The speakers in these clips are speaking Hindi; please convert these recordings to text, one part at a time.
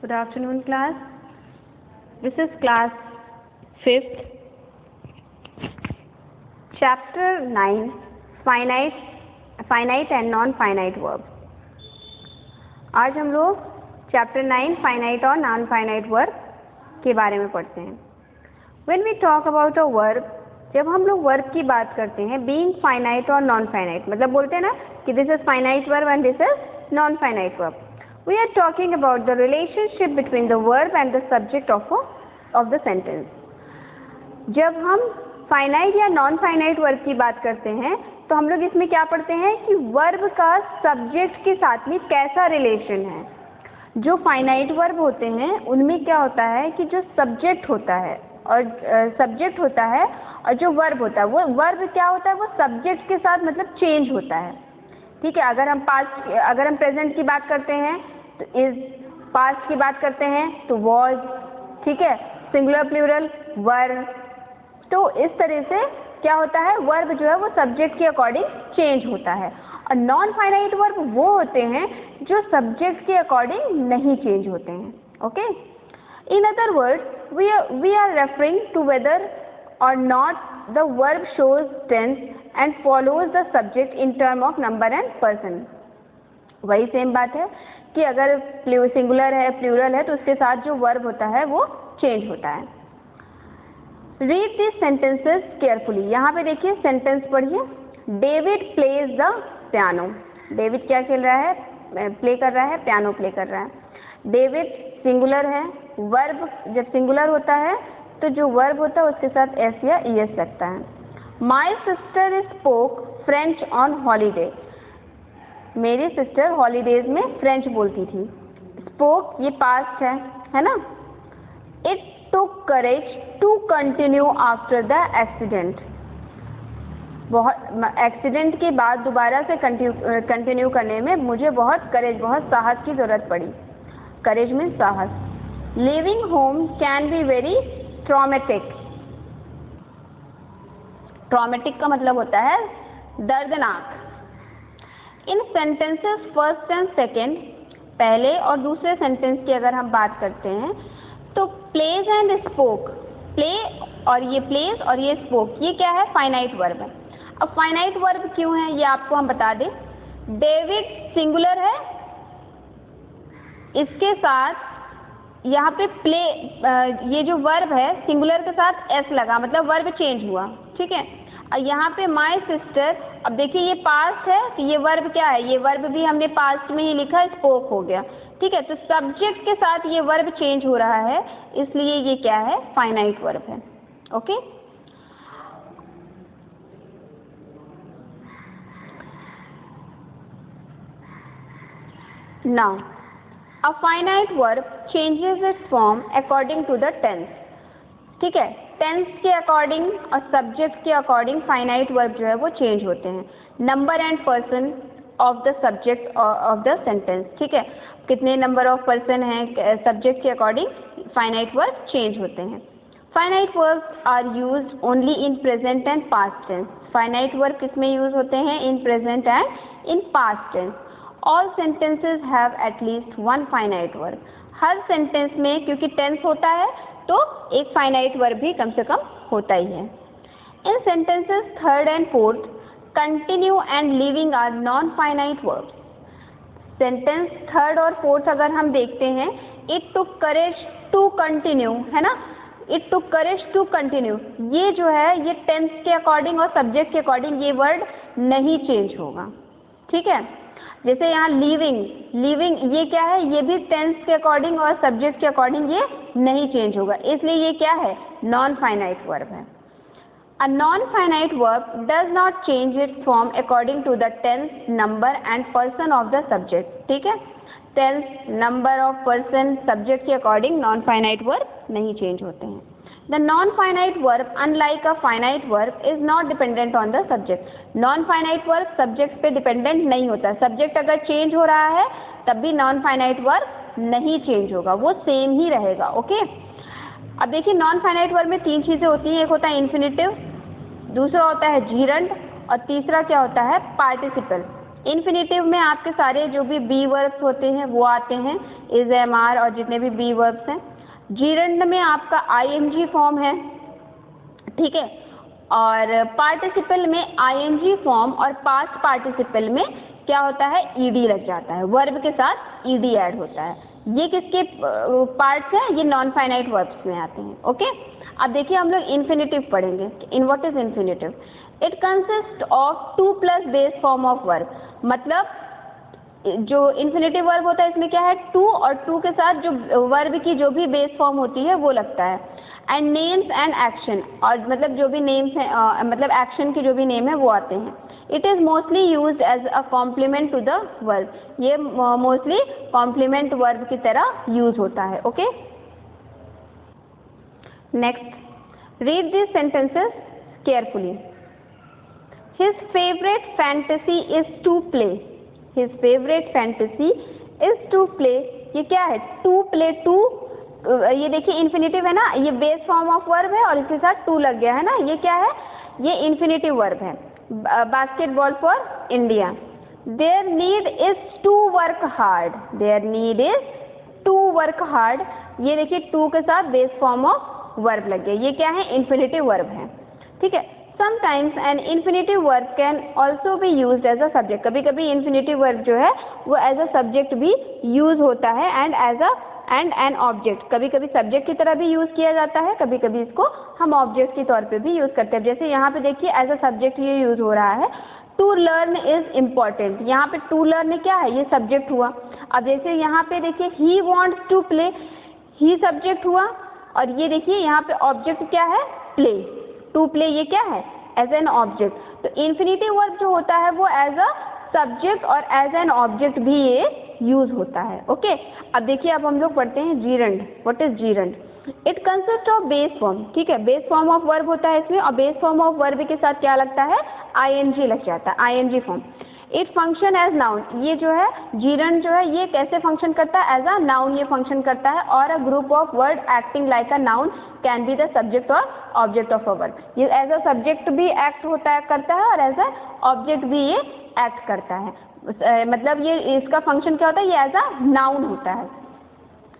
Good afternoon, class. This is class 5th, chapter 9, finite and non-finite verbs. आज हम लोग chapter 9 finite और non-finite verb के बारे में पढ़ते हैं. When we talk about a verb, जब हम लोग verb की बात करते हैं, being finite और non-finite, मतलब बोलते हैं ना कि this is finite verb and this is non-finite verb. We are talking about the relationship between the verb and the subject of the sentence. जब हम finite या non-finite verb की बात करते हैं तो हम लोग इसमें क्या पढ़ते हैं कि verb का subject के साथ में कैसा relation है. जो finite verb होते हैं उनमें क्या होता है कि जो subject होता है और जो verb होता है वो verb क्या होता है, वो subject के साथ मतलब change होता है. ठीक है, अगर हम प्रेजेंट की बात करते हैं तो इज, पास्ट की बात करते हैं तो वॉज, ठीक है, सिंगुलर प्लूरल वर. तो इस तरह से क्या होता है, वर्ब जो है वो सब्जेक्ट के अकॉर्डिंग चेंज होता है. और नॉन फाइनाइट वर्ब वो होते हैं जो सब्जेक्ट के अकॉर्डिंग नहीं चेंज होते हैं. Okay, in other words we are referring to whether or not the verb shows tense and follows the subject in term of number and person. वही सेम बात है कि अगर सिंगुलर है प्लूरल है तो उसके साथ जो वर्ब होता है वो चेंज होता है. Read this sentences carefully. यहाँ पे देखिए सेंटेंस पढ़िए. David plays the piano. David क्या खेल रहा है, प्ले कर रहा है, पियानो प्ले कर रहा है. डेविड सिंगुलर है. वर्ब जब सिंगुलर होता है तो जो वर्ब होता है उसके साथ एस या ईएस लगता है. My sister spoke French on holiday. मेरी सिस्टर हॉलीडेज में फ्रेंच बोलती थी. स्पोक ये पास्ट है ना. It took courage to continue after the accident. बहुत एक्सीडेंट के बाद दोबारा से कंटिन्यू करने में मुझे बहुत करेज, बहुत साहस की ज़रूरत पड़ी. करेज मीन्स साहस. Living home can be very traumatic. Traumatic का मतलब होता है दर्दनाक. इन सेंटेंसेस फर्स्ट एंड सेकेंड, पहले और दूसरे सेंटेंस की अगर हम बात करते हैं तो प्लेज एंड स्पोक, प्ले और ये प्लेज और ये स्पोक, ये क्या है, फाइनाइट वर्ब है. अब फाइनाइट वर्ब क्यों है ये आपको हम बता दें. डेविड सिंगुलर है, इसके साथ यहाँ पे प्ले, ये जो वर्ब है सिंगुलर के साथ एस लगा, मतलब वर्ब चेंज हुआ. ठीक है, और यहाँ पे माई सिस्टर, अब देखिए ये पास्ट है तो ये वर्ब क्या है, ये वर्ब भी हमने पास्ट में ही लिखा, स्पोक हो गया. ठीक है, तो सब्जेक्ट के साथ ये वर्ब चेंज हो रहा है, इसलिए ये क्या है, फाइनाइट वर्ब है. Okay, now A finite verb changes its form according to the tense. ठीक है, टेंस के अकॉर्डिंग और सब्जेक्ट के अकॉर्डिंग फाइनाइट वर्ब जो है वो चेंज होते हैं. Number and person of the subject of the sentence. ठीक है, कितने नंबर ऑफ पर्सन हैं सब्जेक्ट के अकॉर्डिंग फाइनाइट वर्ब चेंज होते हैं. Finite verb are used only in present and past tense. Finite verb किस में यूज होते हैं, in present and in past tense. All sentences have at least one finite verb. हर सेंटेंस में क्योंकि टेंस होता है तो एक फाइनाइट वर्ब भी कम से कम होता ही है. In sentences third and fourth, continue and living are non finite verbs. Sentence third और फोर्थ अगर हम देखते हैं, it took courage to continue, है ना, it took courage to continue, ये जो है ये टेंस के अकॉर्डिंग और सब्जेक्ट के अकॉर्डिंग ये वर्ड नहीं चेंज होगा. ठीक है, जैसे यहाँ लिविंग ये क्या है, ये भी टेंस के अकॉर्डिंग और सब्जेक्ट के अकॉर्डिंग ये नहीं चेंज होगा, इसलिए ये क्या है, नॉन फाइनाइट वर्ब है. A non finite verb does not change its form according to the tense, number and person of the subject. ठीक है, tense, number of person, subject के अकॉर्डिंग नॉन फाइनाइट वर्ब नहीं चेंज होते हैं. The non-finite verb, unlike a finite verb, is not dependent on the subject. Non-finite verb subject पे dependent नहीं होता. Subject अगर change हो रहा है तब भी non-finite verb नहीं change होगा, वो same ही रहेगा. ओके, अब देखिए non-finite verb में तीन चीज़ें होती हैं. एक होता है infinitive, दूसरा होता है gerund और तीसरा क्या होता है, participle. इन्फिनेटिव में आपके सारे जो भी बी वर्ब्स होते हैं वो आते हैं, इज, एम, आर और जितने भी बी वर्ब्स हैं। जीरंड में आपका आईएनजी फॉर्म है, ठीक है, और पार्टिसिपल में आईएनजी फॉर्म और पास्ट पार्टिसिपल में क्या होता है, ईडी लग जाता है, वर्ब के साथ ईडी ऐड होता है। ये किसके पार्ट्स हैं, ये नॉन फाइनाइट वर्ब्स में आते हैं। ओके, अब देखिए हम लोग इन्फिनेटिव पढ़ेंगे। In what is infinitive? It consist of 2 plus base form of verb. मतलब जो इन्फिनेटिव वर्ब होता है इसमें क्या है, 2 और 2 के साथ जो वर्ब की जो भी बेस फॉर्म होती है वो लगता है। एंड नेम्स एंड एक्शन, और मतलब जो भी नेम्स हैं मतलब एक्शन के जो भी नेम है वो आते हैं। It is mostly use as a complement to the verb. ये मोस्टली कॉम्प्लीमेंट वर्ब की तरह यूज होता है। Okay, next, read this sentences carefully. His favorite fantasy is to play. His favorite fantasy is to play. ये क्या है, to play, to, ये देखिए इन्फिनेटिव है ना, ये बेस फॉर्म ऑफ वर्ब है और इसके साथ टू लग गया है ना, ये क्या है, ये इन्फिनेटिव वर्ब है। Basketball for India. Their need is to work hard. Their need is to work hard. ये देखिए टू के साथ बेस फॉर्म ऑफ वर्ब लग गया, ये क्या है, इन्फिनेटिव वर्ब है। ठीक है, Sometimes an infinitive verb can also be used as a subject. कभी कभी infinitive verb जो है वो as a subject भी use होता है and as an object. कभी कभी subject की तरह भी use किया जाता है, कभी कभी इसको हम object के तौर पे भी use करते हैं। जैसे यहाँ पे देखिए as a subject ये use हो रहा है, to learn is important. यहाँ पे to learn क्या है, ये subject हुआ। अब जैसे यहाँ पे देखिए he wants to play, he subject हुआ, और ये देखिए यहाँ पे object क्या है, play. टू प्ले ये क्या है, एज एन ऑब्जेक्ट। तो इन्फिनेटिव वर्ब जो होता है वो एज अ सब्जेक्ट और एज एन ऑब्जेक्ट भी ये यूज होता है। ओके, अब देखिए अब हम लोग पढ़ते हैं gerund. What is gerund? It consist of base form. ठीक है, बेस फॉर्म ऑफ वर्ब होता है इसमें, और बेस फॉर्म ऑफ वर्ब के साथ क्या लगता है, आईएनजी लग जाता है, I N G form. It function as noun. ये जो है जीरंड जो है ये कैसे फंक्शन करता है, एज अ नाउन ये फंक्शन करता है, और a group of word acting like a noun can be the subject और ऑब्जेक्ट ऑफ अ वर्ड। ये एज अ सब्जेक्ट भी एक्ट होता है, करता है, और एज अ ऑब्जेक्ट भी ये एक्ट करता है। मतलब ये इसका फंक्शन क्या होता है, ये एज अ नाउन होता है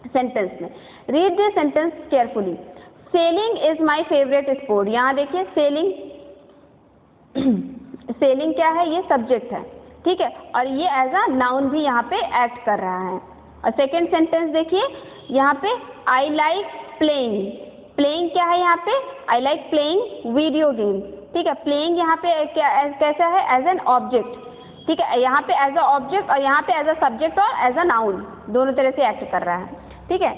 सेंटेंस में। Read this sentence carefully. Selling is my favourite sport. यहाँ देखिए सेलिंग, सेलिंग क्या है, ये सब्जेक्ट है, ठीक है, और ये एज अ नाउन भी यहाँ पे एक्ट कर रहा है। और सेकेंड सेंटेंस देखिए, यहाँ पे आई लाइक प्लेइंग। प्लेइंग क्या है यहाँ पे, आई लाइक प्लेइंग वीडियो गेम। ठीक है, प्लेइंग यहाँ पे क्या कैसा है, एज एन ऑब्जेक्ट। ठीक है, यहाँ पे एज अ ऑब्जेक्ट और यहाँ पे एज अ सब्जेक्ट और एज अ नाउन दोनों तरह से एक्ट कर रहा है। ठीक है,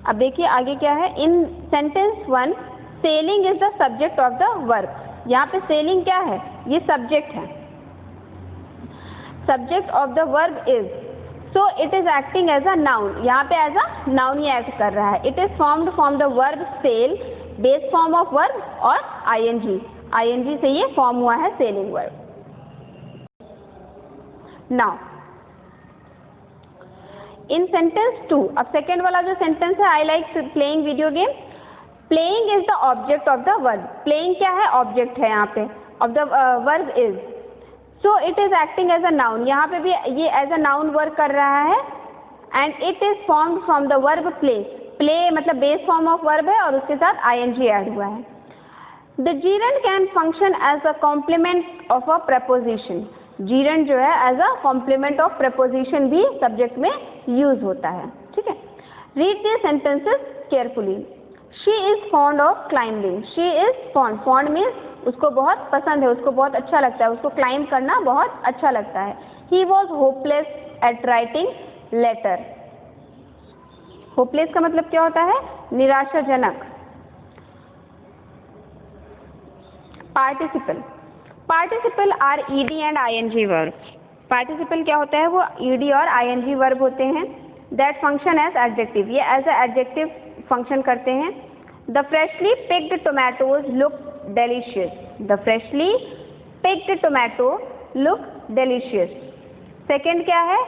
अब देखिए आगे क्या है। In sentence 1 selling is the subject of the verb. यहाँ पे सेलिंग क्या है, ये सब्जेक्ट है, subject of the verb is, so it is acting as a noun. यहाँ पे एज अ नाउन ये एक्ट कर रहा है। It is formed from the verb sell, base form of verb, और आईएनजी, आईएनजी से ये फॉर्म हुआ है selling verb. Now in sentence 2, अब सेकेंड वाला जो सेंटेंस है, I like playing video game. Playing is the object of the verb. Playing क्या है, ऑब्जेक्ट है यहाँ पे, of the verb is, so it is acting as a noun. यहाँ पे भी ये एज अ नाउन वर्क कर रहा है। And it is formed from the verb play. Play मतलब बेस फॉर्म ऑफ वर्ब है और उसके साथ आईएनजी ऐड हुआ है। The gerund can function as a complement of a preposition. Gerund जो है as a complement of preposition भी सब्जेक्ट में यूज होता है। ठीक है, read this sentences carefully. She is fond of climbing. She is fond, fond means उसको बहुत पसंद है, उसको बहुत अच्छा लगता है, उसको क्लाइंब करना बहुत अच्छा लगता है। He was hopeless at writing letter. Hopeless का मतलब क्या होता है, निराशाजनक। Participle, participle are ED and ING verb. Participle क्या होता है, वो ईडी और आईएनजी वर्ब होते हैं। दैट फंक्शन एज एडजेक्टिव, ये एज ए एडजेक्टिव फंक्शन करते हैं। The freshly picked tomatoes look delicious. The freshly picked tomato look delicious. Second क्या है,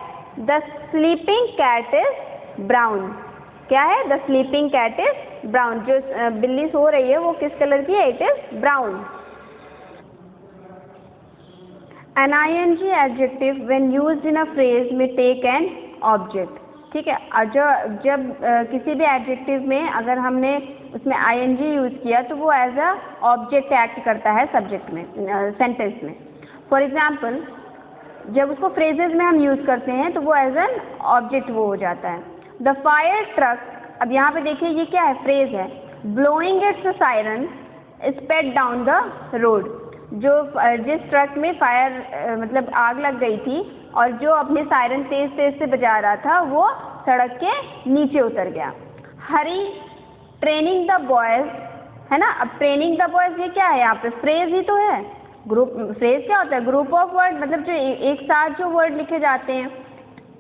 the sleeping cat is brown. क्या है, the sleeping cat is brown. जो बिल्ली सो रही है वो किस कलर की है, it is brown. An ing adjective when used in a phrase में टेक एन ऑब्जेक्ट, ठीक है। जब किसी भी एडजेक्टिव में अगर हमने उसमें ing यूज़ किया तो वो एज अ ऑब्जेक्ट एक्ट करता है सब्जेक्ट में, सेंटेंस में। फॉर एग्जाम्पल जब उसको फ्रेजेस में हम यूज़ करते हैं तो वो एज एन ऑब्जेक्ट वो हो जाता है। द फायर ट्रक, अब यहाँ पे देखिए ये क्या है, फ्रेज है। Blowing its siren sped down the road, जो जिस ट्रक में फायर मतलब आग लग गई थी और जो अपने सायरन तेज तेज से बजा रहा था वो सड़क के नीचे उतर गया। हरी ट्रेनिंग द बॉयज, है ना। अब ट्रेनिंग द बॉयज ये क्या है, यहाँ पे फ्रेज ही तो है। ग्रुप फ्रेज क्या होता है, ग्रुप ऑफ वर्ड, मतलब जो एक साथ जो वर्ड लिखे जाते हैं।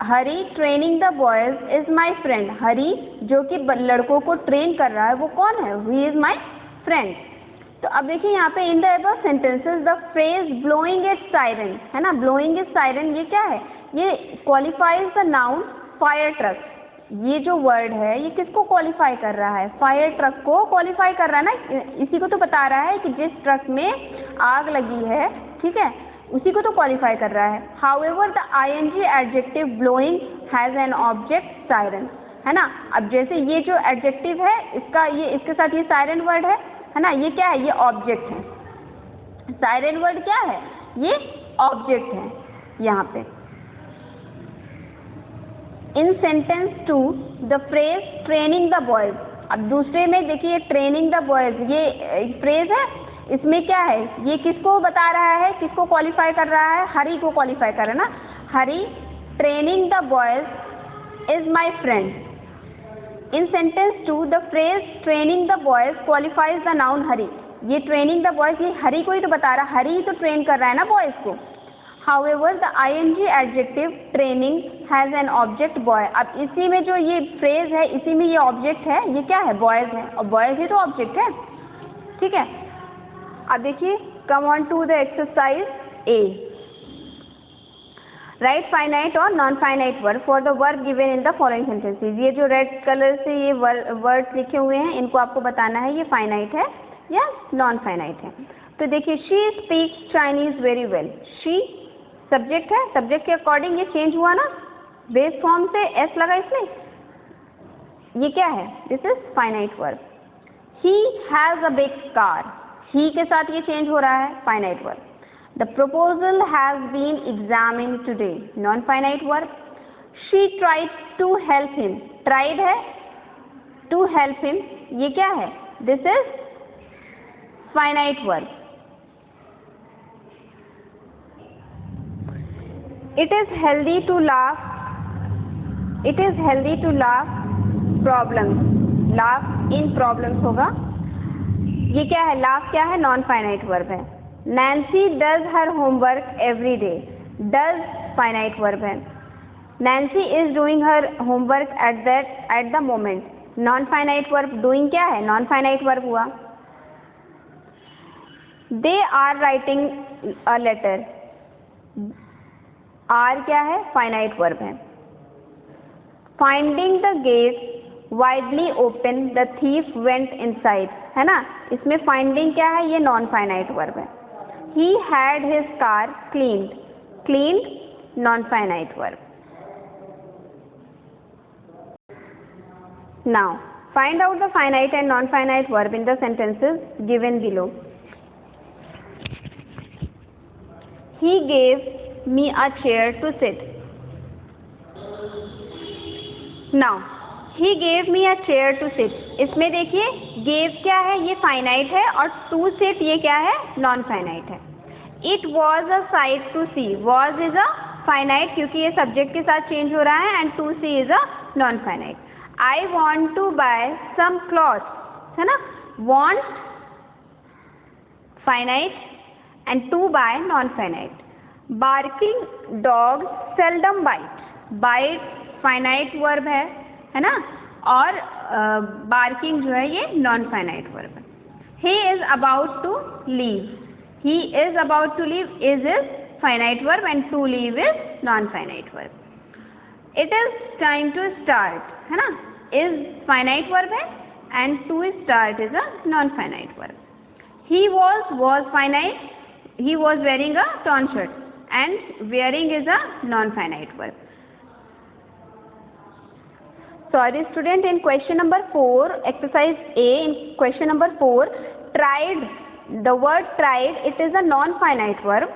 Hari training the boys is my friend, Hari जो कि लड़कों को ट्रेन कर रहा है वो कौन है, ही इज माई फ्रेंड। तो अब देखिए यहाँ पे in the above sentences the phrase blowing its siren, है ना, ब्लोइंग इट्स सायरन ये क्या है, ये qualifies the noun fire truck. ये जो वर्ड है ये किसको क्वालिफाई कर रहा है, फायर ट्रक को क्वालिफाई कर रहा है ना, इसी को तो बता रहा है कि जिस ट्रक में आग लगी है, ठीक है, उसी को तो क्वालिफाई कर रहा है। However the ing adjective blowing has an object siren, है ना। अब जैसे ये जो एडजेक्टिव है इसका ये इसके साथ ये सायरन वर्ड है ना, ये क्या है, ये ऑब्जेक्ट है। सायरन वर्ड क्या है, ये ऑब्जेक्ट है यहाँ पे। In sentence 2 the phrase training the boys, अब दूसरे में देखिए ट्रेनिंग द बॉयज ये फ्रेज है, इसमें क्या है, ये किसको बता रहा है, किसको क्वालिफाई कर रहा है, हरी को क्वालिफाई कर रहा है ना। Hari training the boys is my friend. In sentence 2 the phrase training the boys qualifies the noun Hari, ये ट्रेनिंग द बॉयज ये हरी को ही तो बता रहा है, हरी ही तो ट्रेन कर रहा है ना बॉयज को। However, the ing adjective training has an object boy, अब इसी में जो ये फ्रेज है इसी में ये ऑब्जेक्ट है, ये क्या है, बॉयज है, और बॉयज ही तो ऑब्जेक्ट है, ठीक है। अब देखिए come on to the exercise A, write finite और non finite word for the verb given in the following sentences. ये जो रेड कलर से ये वर्ड्स लिखे हुए हैं इनको आपको बताना है ये फाइनाइट है या नॉन फाइनाइट है। तो देखिए she speaks Chinese very well, she subject है, सब्जेक्ट के अकॉर्डिंग ये चेंज हुआ ना, बेस फॉर्म से एस लगा इसमें, ये क्या है, this is finite verb. He has a big car, he के साथ ये चेंज हो रहा है, finite verb. The proposal has been examined today, non finite verb. She tried to help him, tried है, टू हेल्प हिम ये क्या है, this is finite verb. It is healthy to laugh, it is healthy to laugh problems, laugh in problems होगा, ये क्या है, laugh क्या है, नॉन फाइनाइट वर्ब है। Nancy does her homework every day, does finite verb है। Nancy is doing her homework at the moment, non finite verb, doing क्या है, नॉन फाइनाइट वर्ब हुआ। They are writing a letter, are क्या है, फाइनाइट वर्ब है। Finding the gate widely open the thief went inside, है ना, इसमें फाइंडिंग क्या है, ये नॉन फाइनाइट वर्ब है। He had his car cleaned, cleaned non finite verb. Now find out the finite and non finite verb in the sentences given below. He gave me a chair to sit. Now he gave me a chair to sit, इसमें देखिए gave क्या है, ये फाइनाइट है, और to sit ये क्या है, नॉन फाइनाइट है। It was a sight to see, was is a finite क्योंकि ये सब्जेक्ट के साथ चेंज हो रहा है, and to see is a non finite. I want to buy some clothes, है ना, want finite and to buy non finite. Barking dog seldom bite, bite finite verb है ना, और बार्किंग जो है ये नॉन फाइनाइट वर्ब है। He is about to leave, he is about to leave, is finite verb and to leave is non finite verb. It is time to start, है ना, इज फाइनाइट वर्ब है and to start is a non finite verb. He was finite, he was wearing a torn shirt and wearing is a non-finite verb. Sorry student, in question number 4, exercise A, in question number 4, tried, the word tried, it is a non-finite verb.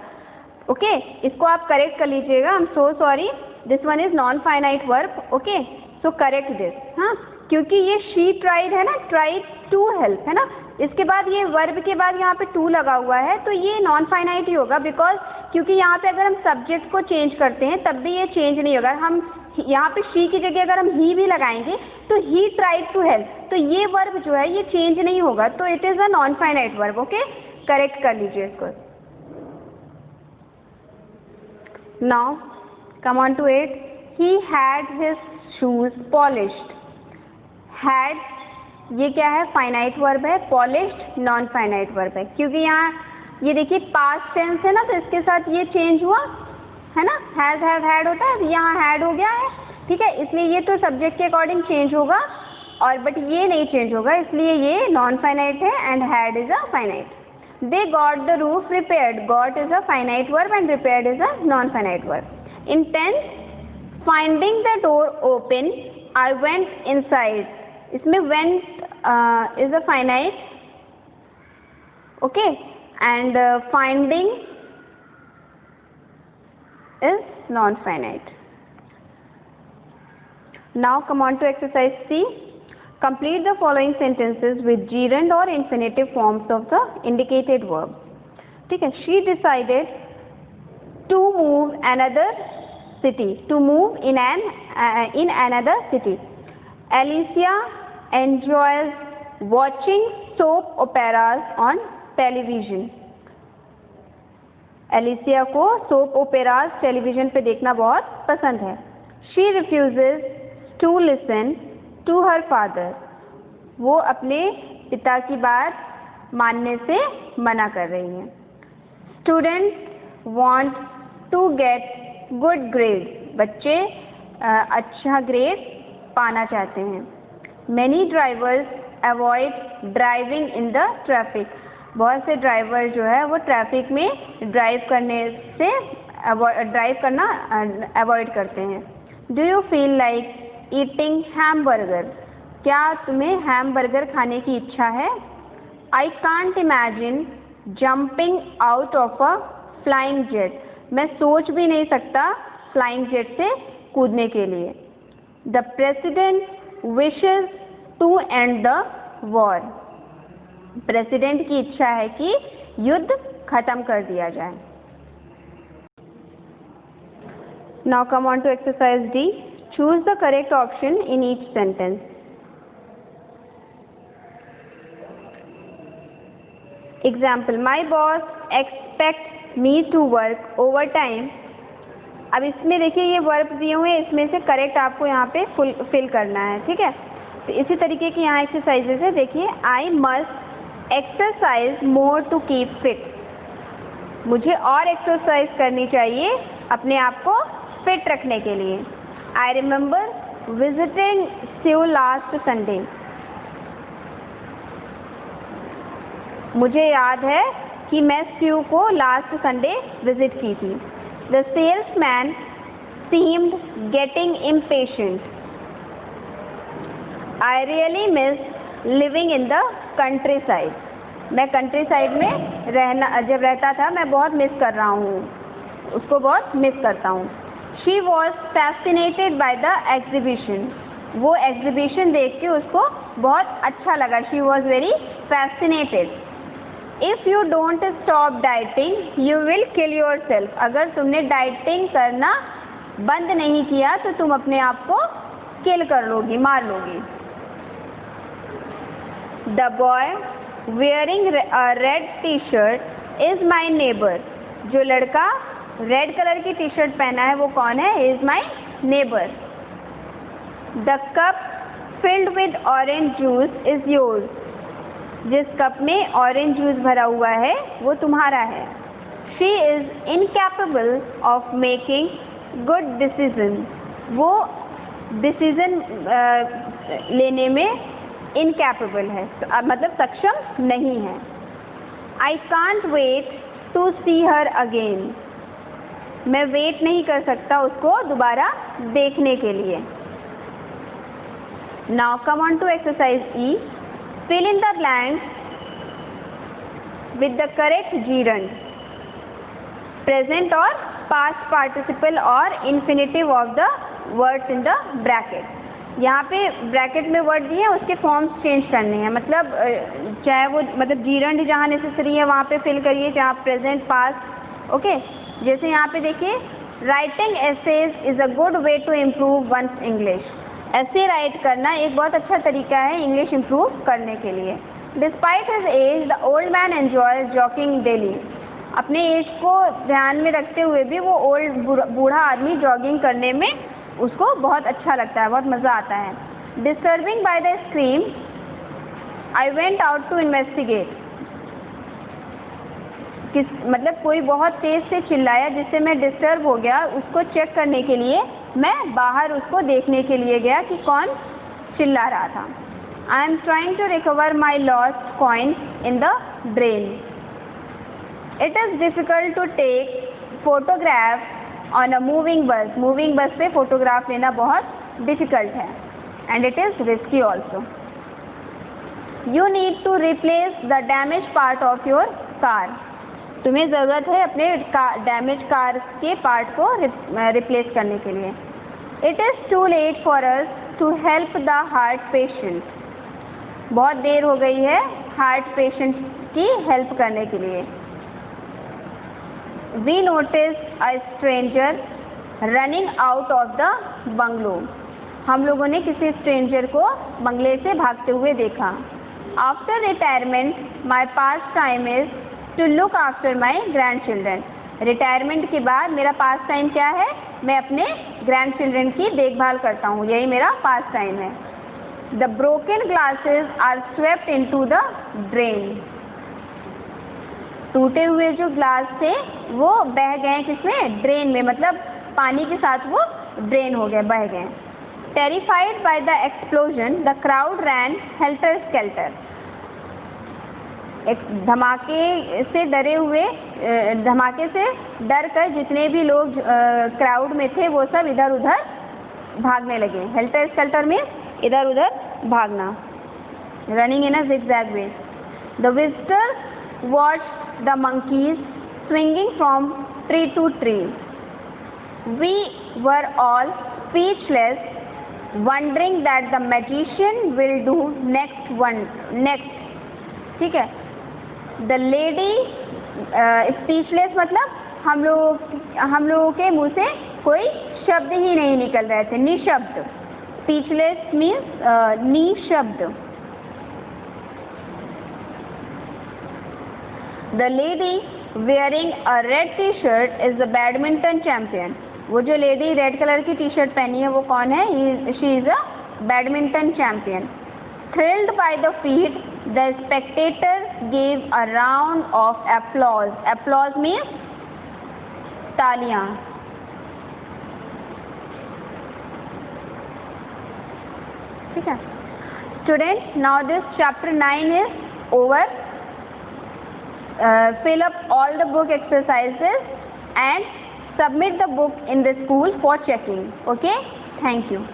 Okay, इसको आप करेक्ट कर लीजिएगा. I am so sorry, this one is non finite verb. Okay, so correct this. हाँ, क्योंकि ये शी ट्राइड है ना, ट्राइड टू हेल्प है ना, इसके बाद ये वर्ब के बाद यहाँ पे टू लगा हुआ है, तो ये नॉन फाइनाइट ही होगा. बिकॉज क्योंकि यहाँ पे अगर हम सब्जेक्ट को चेंज करते हैं तब भी ये चेंज नहीं होगा. हम यहाँ पे शी की जगह अगर हम ही भी लगाएंगे तो ही ट्राइड टू हेल्प, तो ये वर्ब जो है ये चेंज नहीं होगा, तो it is a non finite verb. Okay, correct कर लीजिए इसको. Now come on to it. He had his shoes polished. Had ये क्या है, फाइनाइट वर्ब है. पॉलिश्ड नॉन फाइनाइट वर्ब है, क्योंकि यहाँ ये देखिए पास्ट टेंस है ना, तो इसके साथ ये चेंज हुआ है ना, हैज हैव हैड होता है, यहाँ हैड हो गया है. ठीक है, इसलिए ये तो सब्जेक्ट के अकॉर्डिंग चेंज होगा, और बट ये नहीं चेंज होगा, इसलिए ये नॉन फाइनाइट है and had is a finite. They got the roof repaired. Got is a finite verb and repaired is a non-finite verb. In tense, finding the door open, I went inside. इसमें went is a finite. Okay, and finding is non-finite. Now come on to exercise C. Complete the following sentences with gerund or infinitive forms of the indicated verb. ठीक है, she decided to move another city. To move in another city. Alicia enjoys watching soap operas on television. Alicia को soap operas टेलीविजन पे देखना बहुत पसंद है. She refuses to listen to her father. वो अपने पिता की बात मानने से मना कर रही हैं. Students want to get good grades. बच्चे अच्छा ग्रेड पाना चाहते हैं. Many drivers avoid driving in the traffic. बहुत से ड्राइवर जो है वो ट्रैफिक में ड्राइव करना अवॉइड करते हैं. Do you feel like eating hamburger? क्या तुम्हें हैमबर्गर खाने की इच्छा है? I can't imagine jumping out of a flying jet. मैं सोच भी नहीं सकता फ्लाइंग जेट से कूदने के लिए. The president wishes to end the war. President की इच्छा है कि युद्ध खत्म कर दिया जाए. Now come on to exercise D. Choose the correct option in each sentence. Example, my boss expects me to work overtime. अब इसमें देखिए ये वर्ब दिए हुए हैं, इसमें से करेक्ट आपको यहाँ पे फिल करना है. ठीक है, तो इसी तरीके की यहाँ एक्सरसाइजेज है. देखिए, I must exercise more to keep fit. मुझे और एक्सरसाइज करनी चाहिए अपने आप को फिट रखने के लिए. I remember visiting Stew last Sunday. मुझे याद है कि मैं स्ट्यू को लास्ट संडे विजिट की थी. The salesman seemed getting impatient. I really miss living in the countryside. मैं कंट्री साइड में जब रहता था मैं बहुत मिस कर रहा हूँ, उसको बहुत मिस करता हूँ. She was fascinated by the exhibition. वो एग्जीबिशन देख के उसको बहुत अच्छा लगा. She was very fascinated. If you don't stop dieting, you will kill yourself. अगर तुमने डाइटिंग करना बंद नहीं किया तो तुम अपने आप को किल कर लोगी, मार लोगी. The boy wearing a red t-shirt is my neighbor. जो लड़का रेड कलर की टी शर्ट पहना है वो कौन है? Is my neighbour. The cup filled with orange juice is yours. जिस कप में ऑरेंज जूस भरा हुआ है वो तुम्हारा है. She is incapable of making good decision. वो डिसीजन लेने में इनकैपेबल है, मतलब सक्षम नहीं है. I can't wait to see her again. मैं वेट नहीं कर सकता उसको दोबारा देखने के लिए। Now come on to exercise E, fill in the blanks with the correct gerund, present और पास्ट पार्टिसिपल और infinitive of the words in the bracket. यहाँ पे ब्रैकेट में वर्ड दिए हैं, उसके फॉर्म्स चेंज करने हैं, मतलब चाहे वो मतलब जीरंड जहाँ नेसेसरी है वहाँ पे फिल करिए, जहाँ प्रेजेंट पास्ट। ओके, जैसे यहाँ पे देखिए, writing essays is a good way to improve one's English. ऐसे राइट करना एक बहुत अच्छा तरीका है इंग्लिश इम्प्रूव करने के लिए। Despite his age the old man enjoys jogging daily. अपने एज को ध्यान में रखते हुए भी वो बूढ़ा आदमी जॉगिंग करने में उसको बहुत अच्छा लगता है, बहुत मज़ा आता है। Disturbing by the scream I went out to investigate. मतलब कोई बहुत तेज़ से चिल्लाया जिससे मैं डिस्टर्ब हो गया, उसको चेक करने के लिए मैं बाहर उसको देखने के लिए गया कि कौन चिल्ला रहा था। I am trying to recover my lost coin in the drain. It is difficult to take photograph on a moving bus. Moving bus पे फोटोग्राफ लेना बहुत डिफ़िकल्ट है। And it is risky also. You need to replace the damage part of your car. तुम्हें ज़रूरत है अपने डैमेज कार के पार्ट को रिप्लेस करने के लिए। It is too late for us to help the heart patient. बहुत देर हो गई है हार्ट पेशेंट की हेल्प करने के लिए। We notice a stranger running out of the bungalow. हम लोगों ने किसी स्ट्रेंजर को बंगले से भागते हुए देखा। After retirement my pass time is to look after my grandchildren. Retirement के बाद मेरा पास टाइम क्या है? मैं अपने ग्रैंड चिल्ड्रन की देखभाल करता हूँ, यही मेरा पास टाइम है। The broken glasses are swept into the drain. टूटे हुए जो ग्लास थे वो बह गए किसमें? ड्रेन में, मतलब पानी के साथ वो ड्रेन हो गए, बह गए। Terrified by the explosion the crowd ran helter skelter. एक धमाके से डरे हुए, धमाके से डर कर जितने भी लोग क्राउड में थे वो सब इधर उधर भागने लगे। हेल्टर स्केल्टर में इधर उधर भागना, running in a zigzag way. The visitors watched the monkeys swinging from tree to tree. We were all speechless, wondering that the magician will do next. ठीक है, द लेडी, स्पीचलेस मतलब हम लोगों के मुंह से कोई शब्द ही नहीं निकल रहे थे, निशब्द। स्पीचलेस मीन्स निशब्द। The lady wearing a red T shirt is the badminton champion. वो जो लेडी रेड कलर की टी शर्ट पहनी है वो कौन है? She is a badminton champion. Thrilled by the feat, the spectators gave a round of applause. Applause means तालियां। ठीक है students, now this chapter 9 is over. Fill up all the book exercises and submit the book in the school for checking. Okay, thank you.